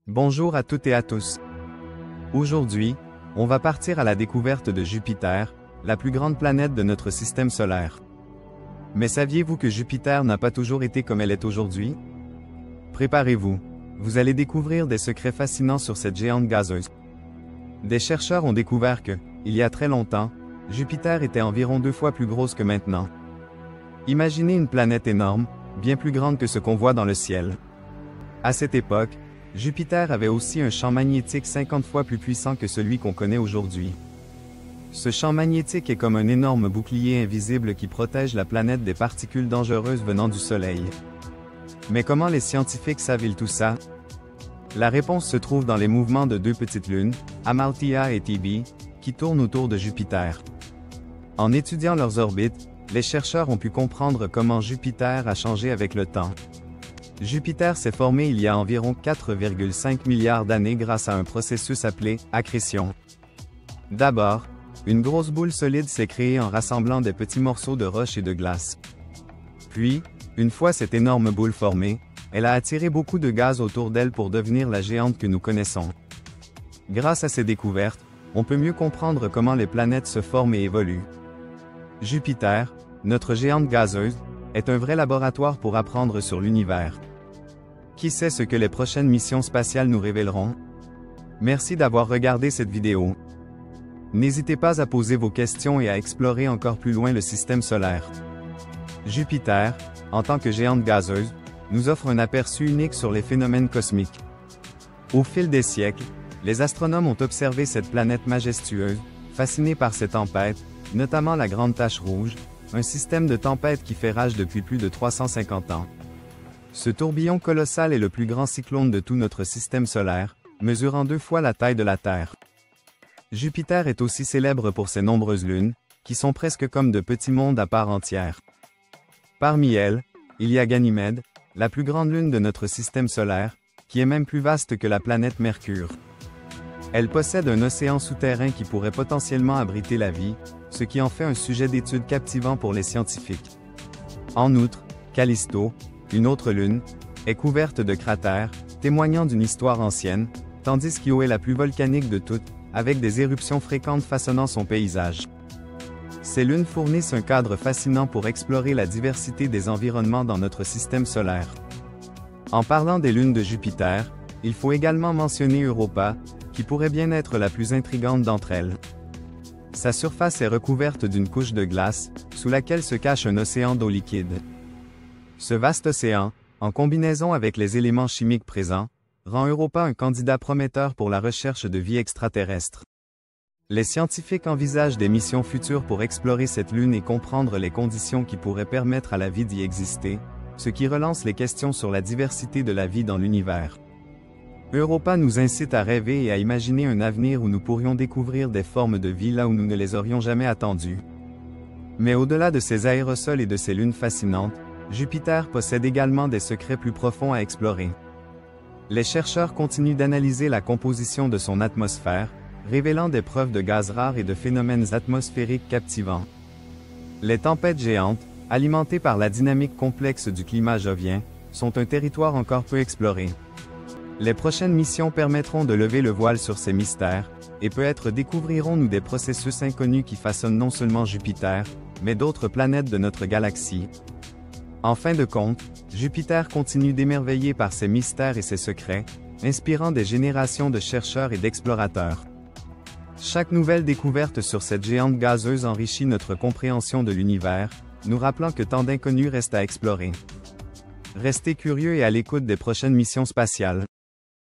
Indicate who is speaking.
Speaker 1: Bonjour à toutes et à tous. Aujourd'hui, on va partir à la découverte de Jupiter, la plus grande planète de notre système solaire. Mais saviez-vous que Jupiter n'a pas toujours été comme elle est aujourd'hui? Préparez-vous, vous allez découvrir des secrets fascinants sur cette géante gazeuse. Des chercheurs ont découvert que, il y a très longtemps, Jupiter était environ 2 fois plus grosse que maintenant. Imaginez une planète énorme, bien plus grande que ce qu'on voit dans le ciel. À cette époque, Jupiter avait aussi un champ magnétique 50 fois plus puissant que celui qu'on connaît aujourd'hui. Ce champ magnétique est comme un énorme bouclier invisible qui protège la planète des particules dangereuses venant du Soleil. Mais comment les scientifiques savent-ils tout ça? La réponse se trouve dans les mouvements de 2 petites lunes, Amalthea et Thebe, qui tournent autour de Jupiter. En étudiant leurs orbites, les chercheurs ont pu comprendre comment Jupiter a changé avec le temps. Jupiter s'est formé il y a environ 4,5 milliards d'années grâce à un processus appelé accrétion. D'abord, une grosse boule solide s'est créée en rassemblant des petits morceaux de roche et de glace. Puis, une fois cette énorme boule formée, elle a attiré beaucoup de gaz autour d'elle pour devenir la géante que nous connaissons. Grâce à ces découvertes, on peut mieux comprendre comment les planètes se forment et évoluent. Jupiter, notre géante gazeuse, est un vrai laboratoire pour apprendre sur l'univers. Qui sait ce que les prochaines missions spatiales nous révéleront? Merci d'avoir regardé cette vidéo. N'hésitez pas à poser vos questions et à explorer encore plus loin le système solaire. Jupiter, en tant que géante gazeuse, nous offre un aperçu unique sur les phénomènes cosmiques. Au fil des siècles, les astronomes ont observé cette planète majestueuse, fascinés par ses tempêtes, notamment la Grande Tache Rouge, un système de tempêtes qui fait rage depuis plus de 350 ans. Ce tourbillon colossal est le plus grand cyclone de tout notre système solaire, mesurant 2 fois la taille de la Terre. Jupiter est aussi célèbre pour ses nombreuses lunes, qui sont presque comme de petits mondes à part entière. Parmi elles, il y a Ganymède, la plus grande lune de notre système solaire, qui est même plus vaste que la planète Mercure. Elle possède un océan souterrain qui pourrait potentiellement abriter la vie, ce qui en fait un sujet d'étude captivant pour les scientifiques. En outre, Callisto, une autre lune, est couverte de cratères, témoignant d'une histoire ancienne, tandis qu'Io est la plus volcanique de toutes, avec des éruptions fréquentes façonnant son paysage. Ces lunes fournissent un cadre fascinant pour explorer la diversité des environnements dans notre système solaire. En parlant des lunes de Jupiter, il faut également mentionner Europa, qui pourrait bien être la plus intrigante d'entre elles. Sa surface est recouverte d'une couche de glace, sous laquelle se cache un océan d'eau liquide. Ce vaste océan, en combinaison avec les éléments chimiques présents, rend Europa un candidat prometteur pour la recherche de vie extraterrestre. Les scientifiques envisagent des missions futures pour explorer cette lune et comprendre les conditions qui pourraient permettre à la vie d'y exister, ce qui relance les questions sur la diversité de la vie dans l'univers. Europa nous incite à rêver et à imaginer un avenir où nous pourrions découvrir des formes de vie là où nous ne les aurions jamais attendues. Mais au-delà de ces aérosols et de ces lunes fascinantes, Jupiter possède également des secrets plus profonds à explorer. Les chercheurs continuent d'analyser la composition de son atmosphère, révélant des preuves de gaz rares et de phénomènes atmosphériques captivants. Les tempêtes géantes, alimentées par la dynamique complexe du climat jovien, sont un territoire encore peu exploré. Les prochaines missions permettront de lever le voile sur ces mystères, et peut-être découvrirons-nous des processus inconnus qui façonnent non seulement Jupiter, mais d'autres planètes de notre galaxie. En fin de compte, Jupiter continue d'émerveiller par ses mystères et ses secrets, inspirant des générations de chercheurs et d'explorateurs. Chaque nouvelle découverte sur cette géante gazeuse enrichit notre compréhension de l'univers, nous rappelant que tant d'inconnus restent à explorer. Restez curieux et à l'écoute des prochaines missions spatiales.